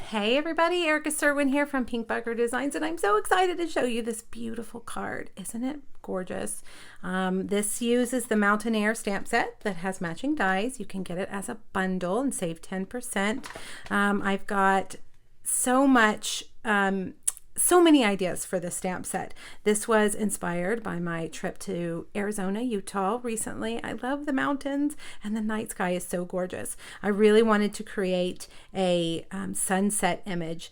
Hey everybody, Erica Serwin here from Pink Bugger Designs, and I'm so excited to show you this beautiful card. Isn't it gorgeous? This uses the Mountain Air stamp set that has matching dies. You can get it as a bundle and save 10%. I've got so many ideas for the stamp set. This was inspired by my trip to Arizona, Utah recently. I love the mountains and the night sky is so gorgeous. I really wanted to create a sunset image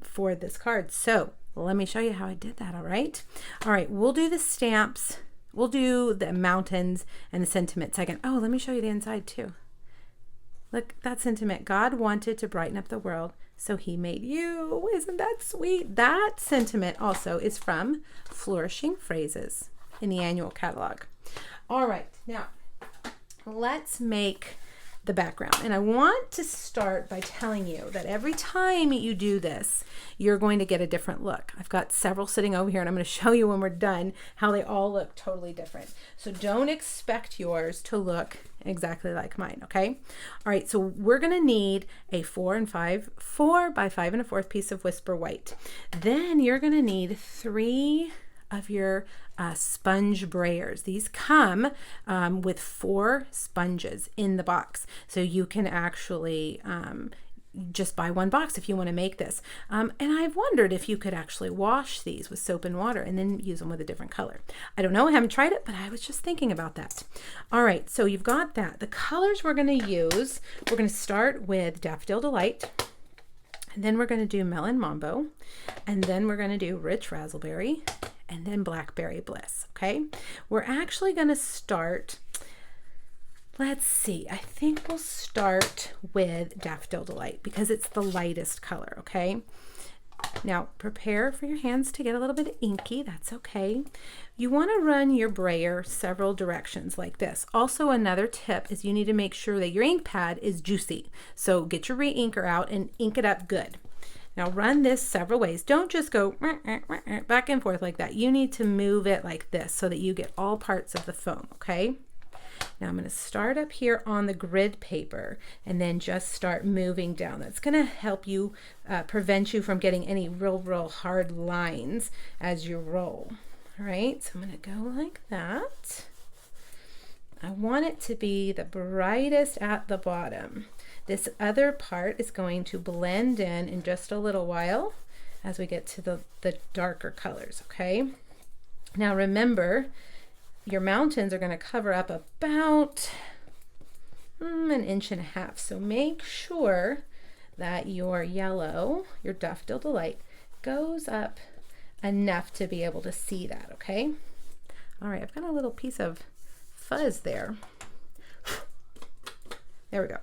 for this card. So let me show you how I did that, all right? All right, we'll do the stamps. We'll do the mountains and the sentiment second. Oh, let me show you the inside too. Look, that sentiment. God wanted to brighten up the world, so he made you. Isn't that sweet? That sentiment also is from Flourishing Phrases in the annual catalog. All right, now let's make the background. And I want to start by telling you that every time you do this, you're going to get a different look. I've got several sitting over here, and I'm going to show you when we're done how they all look totally different. So don't expect yours to look exactly like mine, okay? All right, so we're going to need a 4 by 5 1/4 piece of Whisper White. Then you're going to need 3 of your sponge brayers. These come with 4 sponges in the box, so you can actually just buy one box if you want to make this. And I've wondered if you could actually wash these with soap and water and then use them with a different color. I don't know, I haven't tried it, but I was just thinking about that. All right, so you've got that. The colors we're going to use, we're going to start with Daffodil Delight, and then we're going to do Melon Mambo, and then we're going to do Rich Razzleberry, and then Blackberry Bliss, okay? We're actually going to start, let's see, I think we'll start with Daffodil Delight because it's the lightest color, okay? Now, prepare for your hands to get a little bit inky. That's okay. You want to run your brayer several directions like this. Also, another tip is you need to make sure that your ink pad is juicy. So get your re-inker out and ink it up good. Now run this several ways. Don't just go back and forth like that. You need to move it like this so that you get all parts of the foam, okay? Now I'm going to start up here on the grid paper and then just start moving down. That's going to help you prevent you from getting any real hard lines as you roll. All right, so I'm going to go like that. I want it to be the brightest at the bottom. This other part is going to blend in just a little while as we get to the darker colors, okay? Now remember, your mountains are going to cover up about 1.5 inches. So make sure that your yellow, your Daffodil Delight, goes up enough to be able to see that, okay? All right, I've got a little piece of fuzz there. There we go.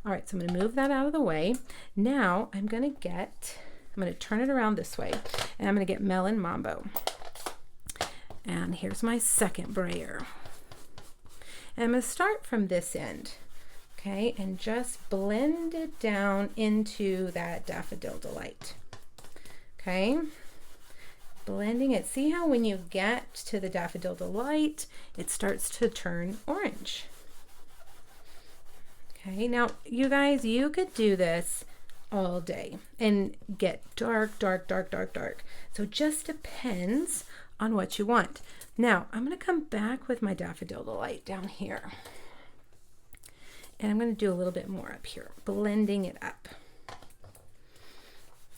All right, so I'm going to move that out of the way. Now I'm going to turn it around this way, and I'm going to get Melon Mambo. And here's my second brayer. And I'm going to start from this end, okay, and just blend it down into that Daffodil Delight, okay? Blending it. See how when you get to the Daffodil Delight, it starts to turn orange. Okay, now you guys, you could do this all day and get dark. So it just depends on what you want. Now I'm going to come back with my Daffodil Delight down here, and I'm going to do a little bit more up here, blending it up.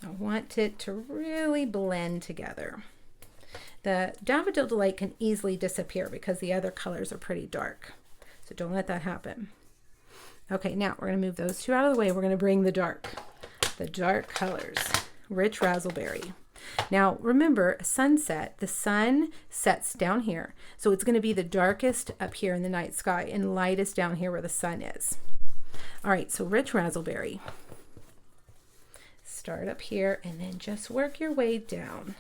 I want it to really blend together. The Daffodil Delight can easily disappear because the other colors are pretty dark, so don't let that happen. Okay, now we're going to move those 2 out of the way. We're going to bring the dark colors, Rich Razzleberry. Now remember, a sunset, the sun sets down here, so it's going to be the darkest up here in the night sky and lightest down here where the sun is. All right, so Rich Razzleberry. Start up here and then just work your way down.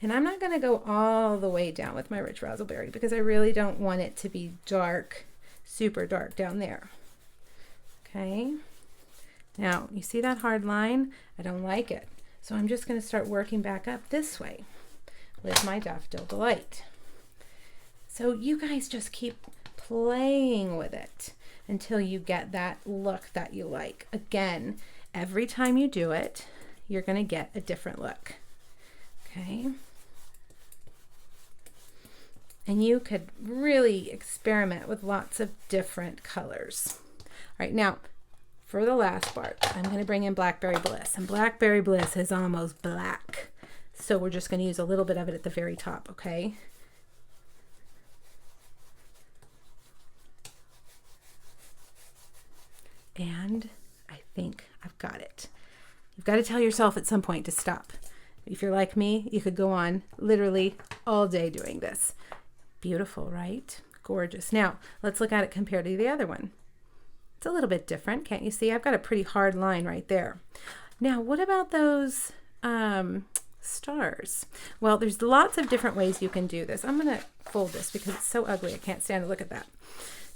And I'm not going to go all the way down with my Rich Razzleberry because I really don't want it to be dark, super dark down there. Okay, now you see that hard line? I don't like it. So I'm just going to start working back up this way with my Daffodil Delight. So you guys just keep playing with it until you get that look that you like. Again, Every time you do it, you're going to get a different look. Okay. And you could really experiment with lots of different colors. All right, now for the last part, I'm going to bring in Blackberry Bliss. And Blackberry Bliss is almost black. So we're just going to use a little bit of it at the very top, okay? And I think I've got it. You've got to tell yourself at some point to stop. If you're like me, you could go on literally all day doing this. Beautiful, right? Gorgeous. Now, let's look at it compared to the other one. It's a little bit different. Can't you see? I've got a pretty hard line right there. Now, what about those stars? Well, there's lots of different ways you can do this. I'm going to fold this because it's so ugly. I can't stand to look at that.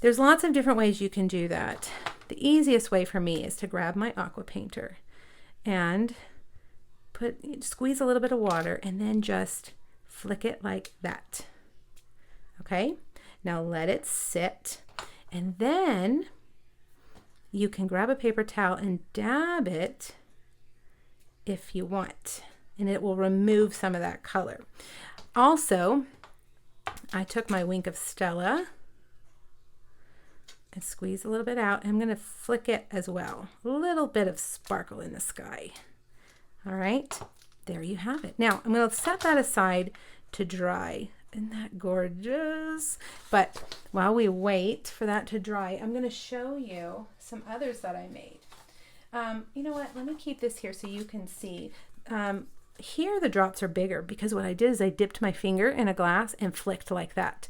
There's lots of different ways you can do that. The easiest way for me is to grab my aqua painter and squeeze a little bit of water and then just flick it like that. Okay, now let it sit, and then you can grab a paper towel and dab it if you want, and it will remove some of that color. Also, I took my Wink of Stella and squeeze a little bit out. I'm going to flick it as well. A little bit of sparkle in the sky. All right, there you have it. Now, I'm going to set that aside to dry. Isn't that gorgeous? But while we wait for that to dry, I'm going to show you some others that I made. You know what? Let me keep this here so you can see. Here the drops are bigger because what I did is I dipped my finger in a glass and flicked like that.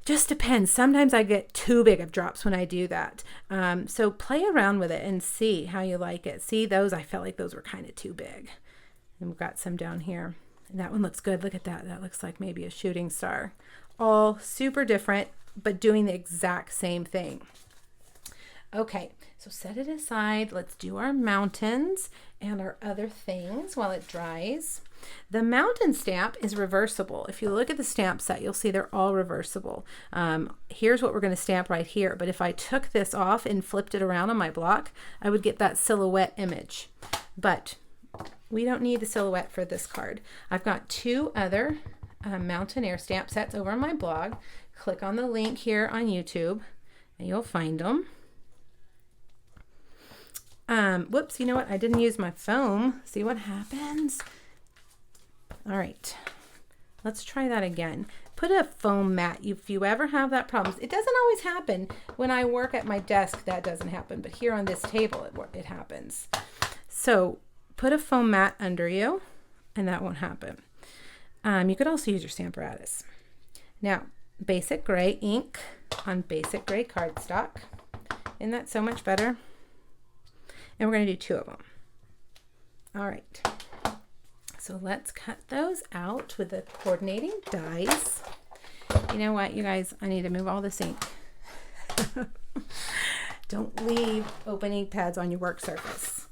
Just depends. Sometimes I get too big of drops when I do that. So play around with it and see how you like it. See those? I felt like those were kind of too big. And we've got some down here. And that one looks good. Look at that. That looks like maybe a shooting star. All super different, but doing the exact same thing. Okay, so set it aside. Let's do our mountains and our other things while it dries. The mountain stamp is reversible. If you look at the stamp set, you'll see they're all reversible. Here's what we're going to stamp right here. But if I took this off and flipped it around on my block, I would get that silhouette image. But we don't need the silhouette for this card. I've got two other mountain air stamp sets over on my blog. Click on the link here on YouTube and you'll find them. Whoops, you know what? I didn't use my foam. See what happens? All right, let's try that again. Put a foam mat if you ever have that problem. It doesn't always happen. When I work at my desk, that doesn't happen. But here on this table, it happens. So put a foam mat under you, and that won't happen. You could also use your Stamparatus. Now, basic gray ink on basic gray cardstock. Isn't that so much better? And we're going to do two of them. All right. So let's cut those out with the coordinating dies. You know what, you guys? I need to move all this ink. Don't leave open ink pads on your work surface.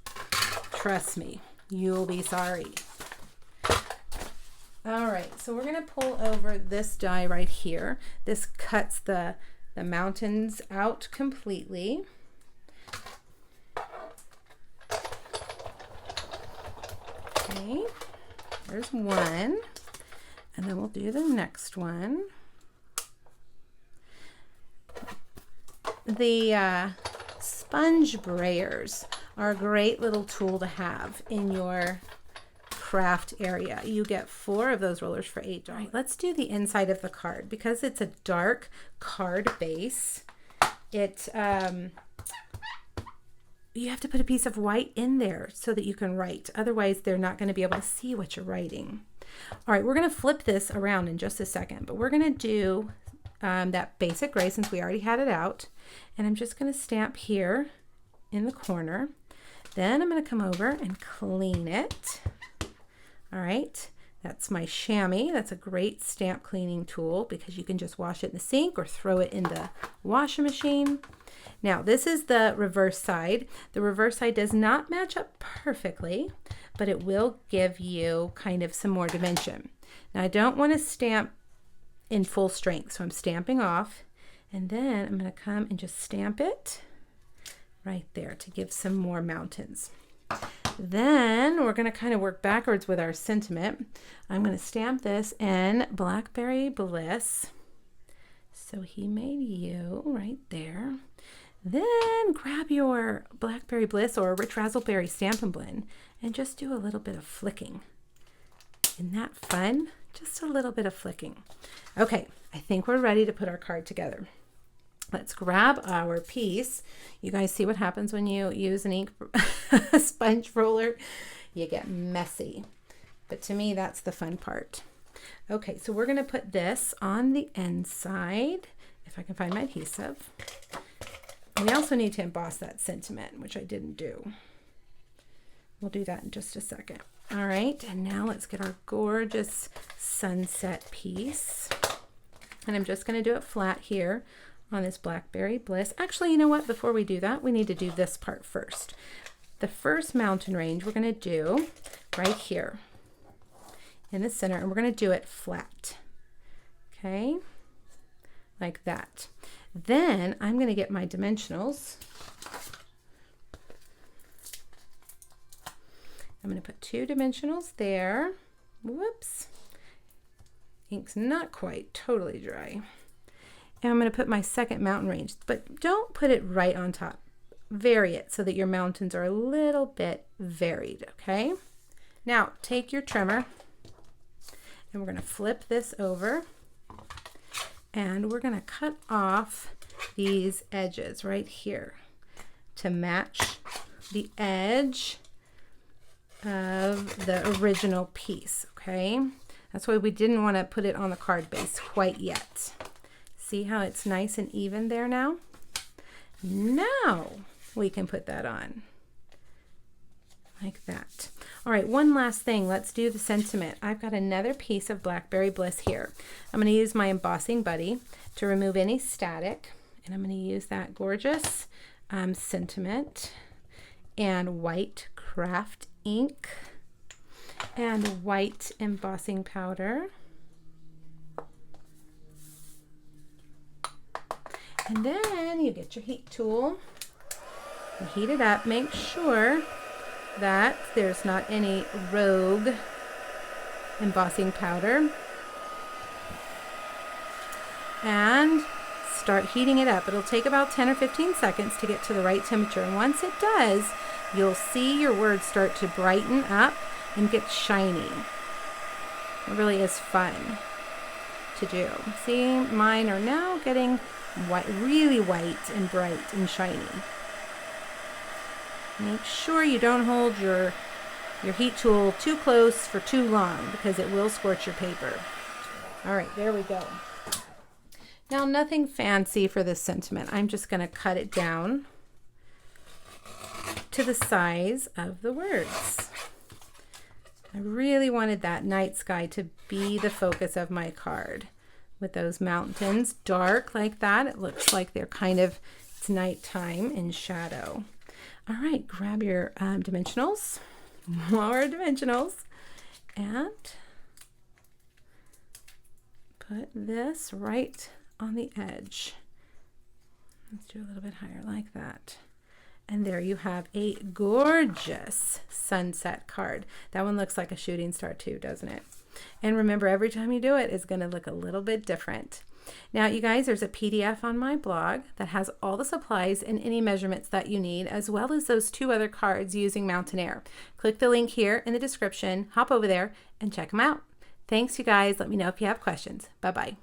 Trust me, you'll be sorry. All right, so we're going to pull over this die right here. This cuts the mountains out completely. Okay. There's one, and then we'll do the next one. The sponge brayers are a great little tool to have in your craft area. You get 4 of those rollers for $8. All right, let's do the inside of the card. Because it's a dark card base, you have to put a piece of white in there so that you can write. Otherwise, they're not going to be able to see what you're writing. All right, we're going to flip this around in just a second, but we're going to do that basic gray since we already had it out. And I'm just going to stamp here in the corner. Then I'm going to come over and clean it. All right, that's my chamois. That's a great stamp cleaning tool because you can just wash it in the sink or throw it in the washing machine. Now, this is the reverse side. The reverse side does not match up perfectly, but it will give you kind of some more dimension. Now, I don't want to stamp in full strength, so I'm stamping off, and then I'm going to come and just stamp it right there to give some more mountains. Then we're going to kind of work backwards with our sentiment. I'm going to stamp this in Blackberry Bliss. So he made you right there. Then grab your Blackberry Bliss or Rich Razzleberry Stampin' Blend and just do a little bit of flicking. Isn't that fun? Just a little bit of flicking. Okay, I think we're ready to put our card together. Let's grab our piece. You guys see what happens when you use an ink sponge roller? You get messy. But to me, that's the fun part. Okay, so we're going to put this on the inside, if I can find my adhesive. We also need to emboss that sentiment, which I didn't do. We'll do that in just a second. All right, and now let's get our gorgeous sunset piece. And I'm just going to do it flat here on this Blackberry Bliss. Actually, you know what? Before we do that, we need to do this part first. The first mountain range we're going to do right here in the center, and we're going to do it flat. Okay, like that. Then I'm going to get my dimensionals. I'm going to put 2 dimensionals there. Whoops. Ink's not quite totally dry. And I'm going to put my second mountain range, but don't put it right on top. Vary it so that your mountains are a little bit varied, okay? Now, take your trimmer, and we're going to flip this over, and we're going to cut off these edges right here to match the edge of the original piece, okay? That's why we didn't want to put it on the card base quite yet. See how it's nice and even there now? Now we can put that on like that. All right, one last thing. Let's do the sentiment. I've got another piece of Blackberry Bliss here. I'm going to use my embossing buddy to remove any static, and I'm going to use that gorgeous sentiment and white craft ink and white embossing powder. And then you get your heat tool, you heat it up, make sure that there's not any rogue embossing powder, and start heating it up. It'll take about 10 or 15 seconds to get to the right temperature, and once it does, you'll see your words start to brighten up and get shiny. It really is fun to do. See, mine are now getting white, really white and bright and shiny. Make sure you don't hold your heat tool too close for too long, because it will scorch your paper. All right, there we go. Now, nothing fancy for this sentiment. I'm just going to cut it down to the size of the words. I really wanted that night sky to be the focus of my card. With those mountains dark like that, it looks like they're kind of, it's nighttime in shadow. All right, grab your dimensionals, more dimensionals, and put this right on the edge. Let's do a little bit higher like that. And there you have a gorgeous sunset card. That one looks like a shooting star too, doesn't it? And remember, every time you do it, it's going to look a little bit different. Now, you guys, there's a PDF on my blog that has all the supplies and any measurements that you need, as well as those 2 other cards using Mountain Air. Click the link here in the description, hop over there, and check them out. Thanks, you guys. Let me know if you have questions. Bye-bye.